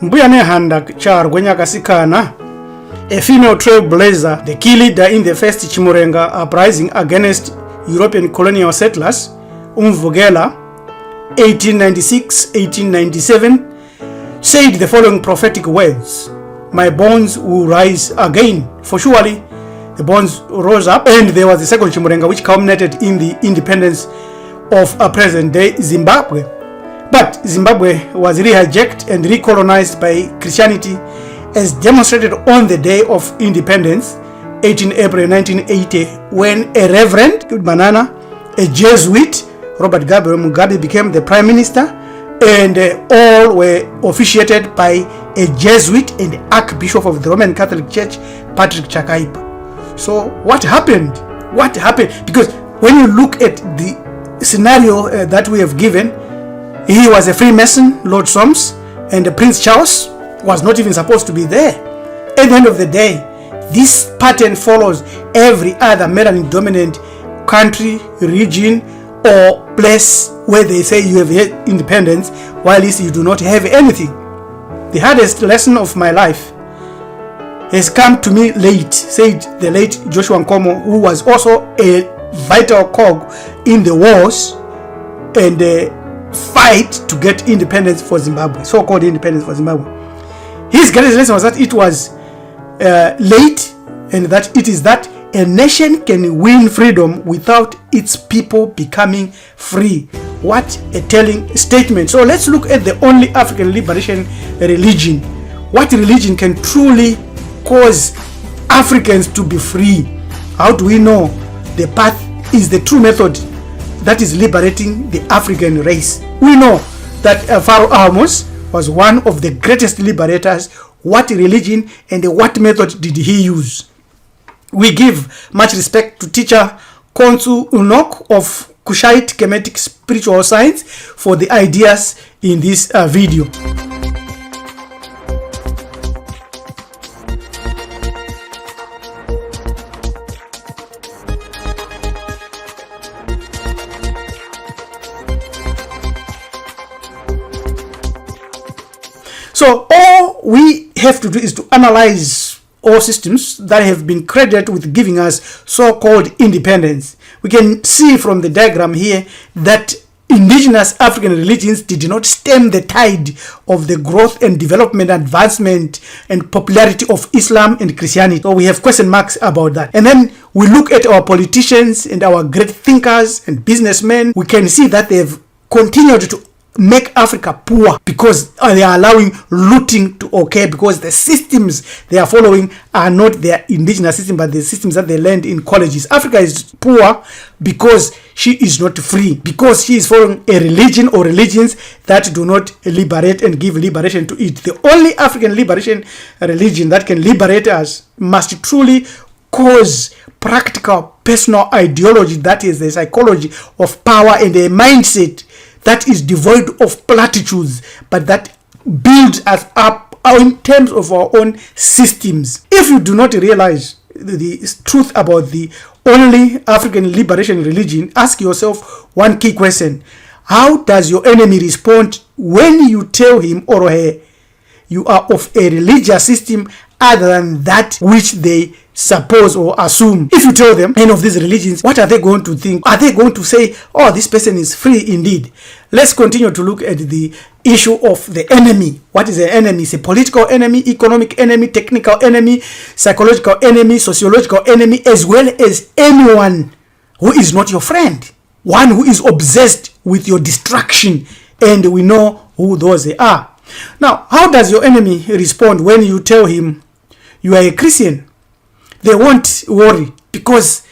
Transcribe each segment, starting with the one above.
Mbuya Nehanda Charwe Nyakasikana, a female trailblazer, the key leader in the First Chimurenga uprising against European colonial settlers, Umvugela, 1896-1897, said the following prophetic words: "My bones will rise again." For surely the bones rose up, and there was the Second Chimurenga, which culminated in the independence of a present-day Zimbabwe. But Zimbabwe was re-Hijacked and recolonized by Christianity, as demonstrated on the day of independence, 18 April 1980, when a Reverend Banana, a Jesuit, Robert Gabriel Mugabe, became the Prime Minister, and all were officiated by a Jesuit and Archbishop of the Roman Catholic Church, Patrick Chakaipa. So what happened? What happened? Because when you look at the scenario that we have given, he was a Freemason, Lord Soames, and Prince Charles was not even supposed to be there. At the end of the day, this pattern follows every other melanin-dominant country, region, or place where they say you have independence, while you do not have anything. The hardest lesson of my life has come to me late, said the late Joshua Nkomo, who was also a vital cog in the wars and fight to get independence for Zimbabwe, so-called independence for Zimbabwe. His greatest lesson was that it was late, and that it is that a nation can win freedom without its people becoming free. What a telling statement. So let's look at the only African liberation religion. What religion can truly cause Africans to be free? How do we know the path is the true method that is liberating the African race? We know that Pharaoh Ahmose was one of the greatest liberators. What religion and what method did he use? We give much respect to teacher Konsu Unok of Kushite Kemetic Spiritual Science for the ideas in this video. So all we have to do is to analyze all systems that have been credited with giving us so-called independence. We can see from the diagram here that indigenous African religions did not stem the tide of the growth and development, advancement and popularity of Islam and Christianity. So we have question marks about that. And then we look at our politicians and our great thinkers and businessmen. We can see that they have continued to make Africa poor because they are allowing looting to occur, because the systems they are following are not their indigenous system but the systems that they learned in colleges. Africa is poor because she is not free, because she is following a religion or religions that do not liberate and give liberation to it. The only African liberation religion that can liberate us must truly cause practical personal ideology, that is the psychology of power and a mindset that is devoid of platitudes, but that builds us up in terms of our own systems. If you do not realize the truth about the only African liberation religion, ask yourself one key question: how does your enemy respond when you tell him or her you are of a religious system other than that which they suppose or assume? If you tell them any of these religions, what are they going to think? Are they going to say, oh, this person is free indeed? Let's continue to look at the issue of the enemy. What is an enemy? It's a political enemy, economic enemy, technical enemy, psychological enemy, sociological enemy, as well as anyone who is not your friend, one who is obsessed with your destruction, and we know who those are. Now, how does your enemy respond when you tell him you are a Christian? They won't worry, because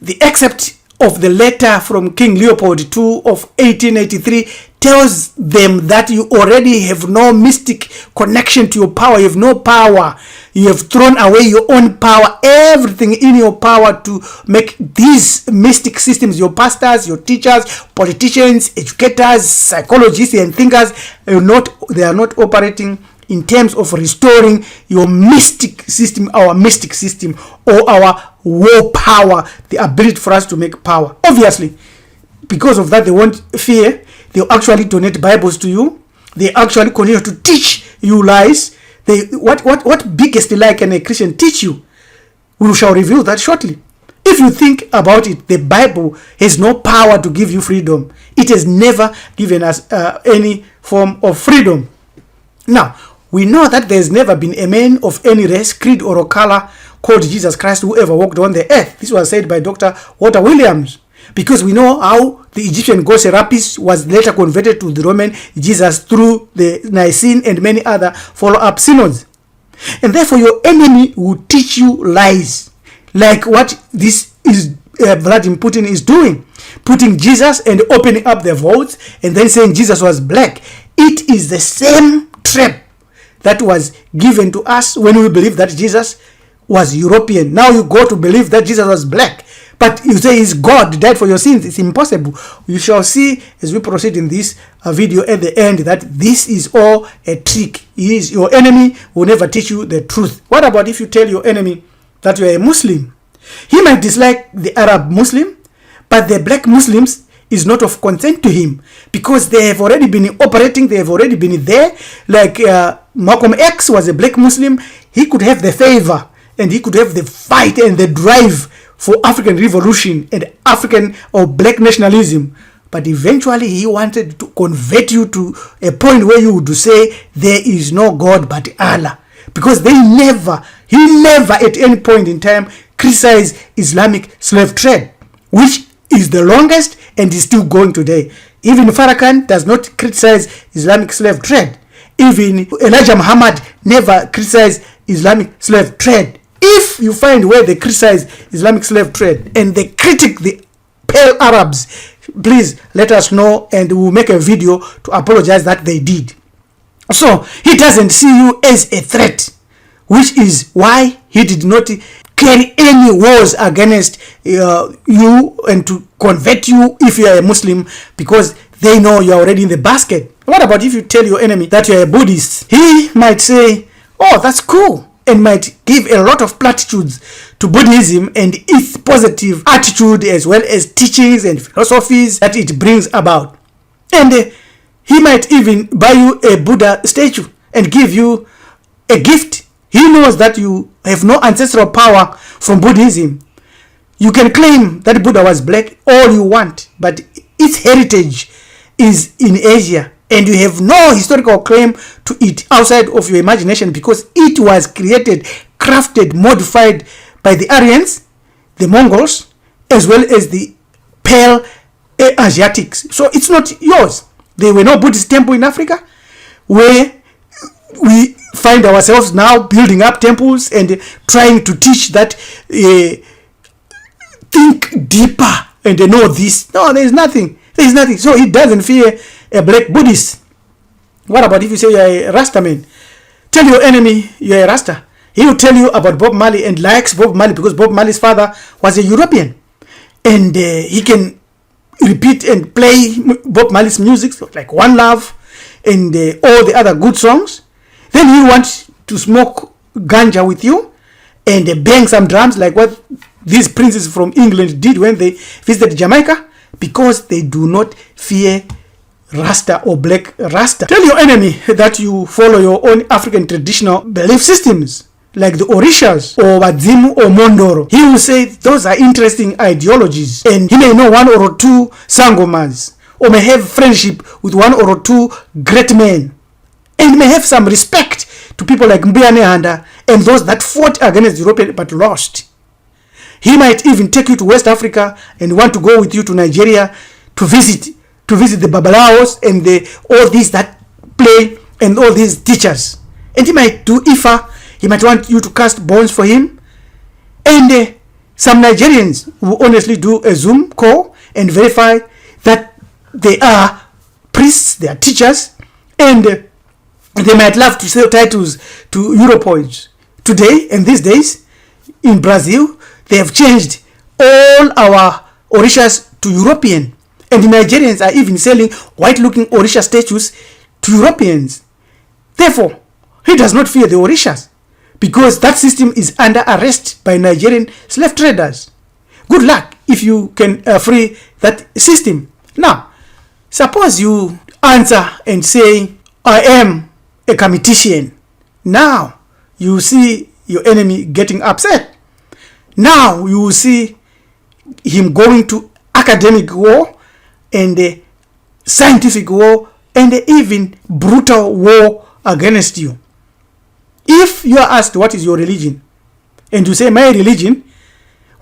the excerpt of the letter from King Leopold II of 1883 tells them that you already have no mystic connection to your power. You have no power. You have thrown away your own power, everything in your power to make these mystic systems, your pastors, your teachers, politicians, educators, psychologists and thinkers, they are not operating in terms of restoring your mystic system, our mystic system, or our war power, the ability for us to make power. Obviously, because of that, they won't fear. They'll actually donate Bibles to you. they actually continue to teach you lies. What biggest lie can a Christian teach you? We shall review that shortly. If you think about it, the Bible has no power to give you freedom. It has never given us any form of freedom. Now, we know that there's never been a man of any race, creed, or color called Jesus Christ who ever walked on the earth. This was said by Dr. Walter Williams. Because we know how the Egyptian god Serapis was later converted to the Roman Jesus through the Nicene and many other follow-up synods. And therefore your enemy will teach you lies, like what this is Vladimir Putin is doing, putting Jesus and opening up the votes and then saying Jesus was black. It is the same trap that was given to us when we believe that Jesus was European. Now you go to believe that Jesus was black, but you say he's God, died for your sins. It's impossible. You shall see as we proceed in this video at the end that this is all a trick. He is your enemy, will never teach you the truth. What about if you tell your enemy that you are a Muslim? He might dislike the Arab Muslim, but the black Muslims is not of concern to him because they have already been operating, they have already been there. Like Malcolm X was a black Muslim, he could have the favor and he could have the fight and the drive for African revolution and African or black nationalism. But eventually he wanted to convert you to a point where you would say there is no God but Allah. Because he never at any point in time criticized Islamic slave trade, which is the longest and is still going today. Even Farrakhan does not criticize Islamic slave trade. Even Elijah Muhammad never criticized Islamic slave trade. If you find where they criticize Islamic slave trade and they critique the pale Arabs, please let us know and we'll make a video to apologize that they did. So he doesn't see you as a threat, which is why he did not carry any wars against you and to convert you if you are a Muslim, because they know you are already in the basket. What about if you tell your enemy that you are a Buddhist? He might say, oh, that's cool, and might give a lot of platitudes to Buddhism and its positive attitude as well as teachings and philosophies that it brings about. And he might even buy you a Buddha statue and give you a gift. He knows that you have no ancestral power from Buddhism. You can claim that Buddha was black all you want, but its heritage is in Asia and you have no historical claim to it outside of your imagination because it was created, crafted, modified by the Aryans, the Mongols, as well as the pale Asiatics. So it's not yours. There were no Buddhist temple in Africa where we find ourselves now building up temples and trying to teach that think deeper and know this. No, there is nothing. There is nothing. So he doesn't fear a black Buddhist. What about if you say you're a Rasta man? Tell your enemy you're a Rasta. He will tell you about Bob Marley and likes Bob Marley because Bob Marley's father was a European. And he can repeat and play Bob Marley's music like One Love and all the other good songs. Then he wants to smoke ganja with you and bang some drums like what these princes from England did when they visited Jamaica, because they do not fear Rasta or black Rasta. Tell your enemy that you follow your own African traditional belief systems like the Orishas or Wadzimu or Mondoro. He will say those are interesting ideologies and he may know one or two sangomas or may have friendship with one or two great men and may have some respect to people like Mbuya Nehanda and those that fought against Europeans but lost. He might even take you to West Africa and want to go with you to Nigeria to visit the Babalaos and all these that play and all these teachers. And he might do Ifa. He might want you to cast bones for him. And some Nigerians will honestly do a Zoom call and verify that they are priests, they are teachers, and they might love to sell titles to Europoids. Today and these days in Brazil, they have changed all our Orishas to European. And the Nigerians are even selling white-looking Orisha statues to Europeans. Therefore, he does not fear the Orishas because that system is under arrest by Nigerian slave traders. Good luck if you can free that system. Now, suppose you answer and say, I am a committician. Now you see your enemy getting upset. Now you will see him going to academic war and scientific war and even brutal war against you. If you are asked what is your religion and you say my religion,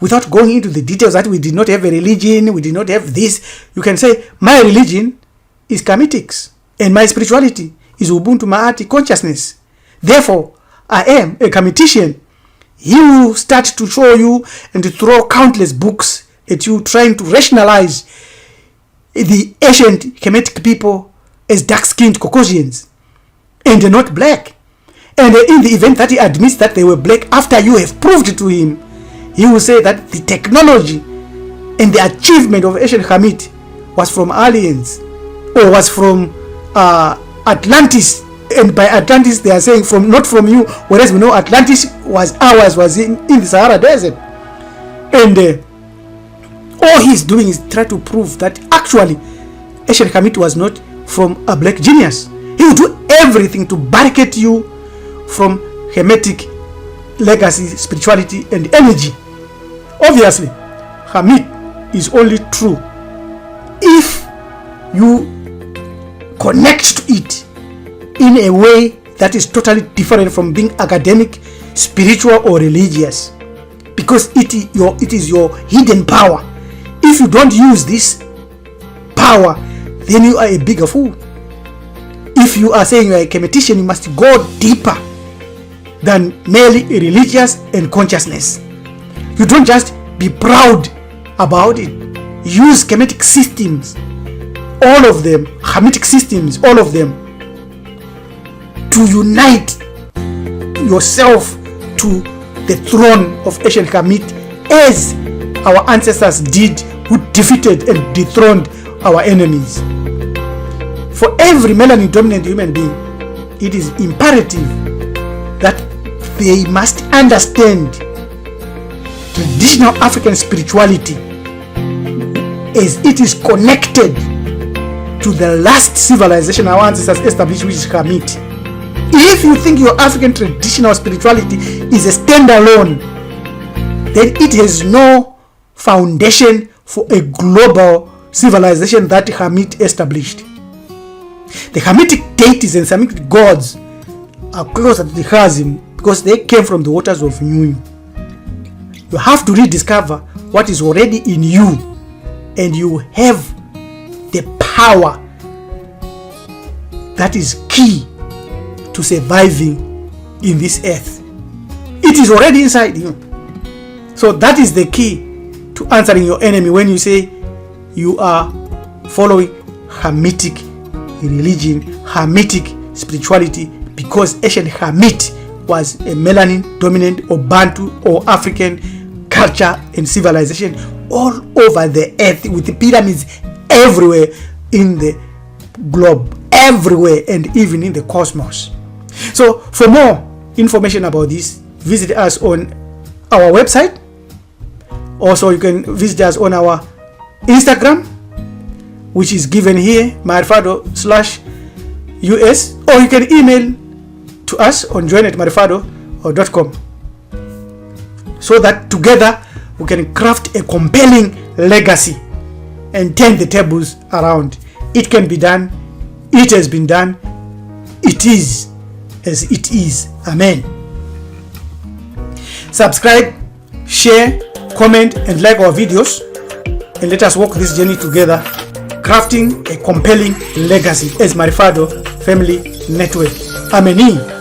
without going into the details that we did not have a religion, we did not have this, you can say my religion is Kamitics and my spirituality is Ubuntu Maati consciousness. Therefore, I am a Kamitician. He will start to show you and to throw countless books at you, trying to rationalize the ancient Kemetic people as dark-skinned Caucasians and not black. And in the event that he admits that they were black, after you have proved to him, he will say that the technology and the achievement of ancient Kemet was from aliens or was from Atlantis. And by Atlantis they are saying from, not from you, whereas we know Atlantis was ours, was in the Sahara Desert. And all he's doing is try to prove that actually ancient Kemet was not from a black genius. He will do everything to barricade you from Hermetic legacy, spirituality and energy. Obviously, Kemet is only true if you connect to it in a way that is totally different from being academic, spiritual or religious, because it is your hidden power. If you don't use this power, then you are a bigger fool. If you are saying you are a Kemetician, you must go deeper than merely religious and consciousness. You don't just be proud about it. Use Kemetic systems, all of them, Kemetic systems, all of them, to unite yourself to the throne of ancient Kemet, as our ancestors did, who defeated and dethroned our enemies. For every melanin dominant human being, it is imperative that they must understand traditional African spirituality as it is connected to the last civilization our ancestors established, which is Kemet. If you think your African traditional spirituality is a standalone, then it has no foundation for a global civilization that Kemet established. The Kemetic deities and Semitic gods are closer to the Chasm because they came from the waters of Nyunyu. You have to rediscover what is already in you, and you have the power that is key to surviving in this earth. It is already inside you. So that is the key to answering your enemy when you say you are following Kemetic religion, Kemetic spirituality, because ancient Kemet was a melanin dominant or Bantu or African culture and civilization all over the earth, with the pyramids everywhere in the globe, everywhere, and even in the cosmos. So for more information about this, visit us on our website. Also, you can visit us on our Instagram, which is given here, marifado.us, or you can email to us on join@marifado.com, so that together we can craft a compelling legacy and turn the tables around. It can be done. It has been done. It is as it is. Amen. Subscribe, share, comment and like our videos, and let us walk this journey together, crafting a compelling legacy as Marifado Family Network. Amen.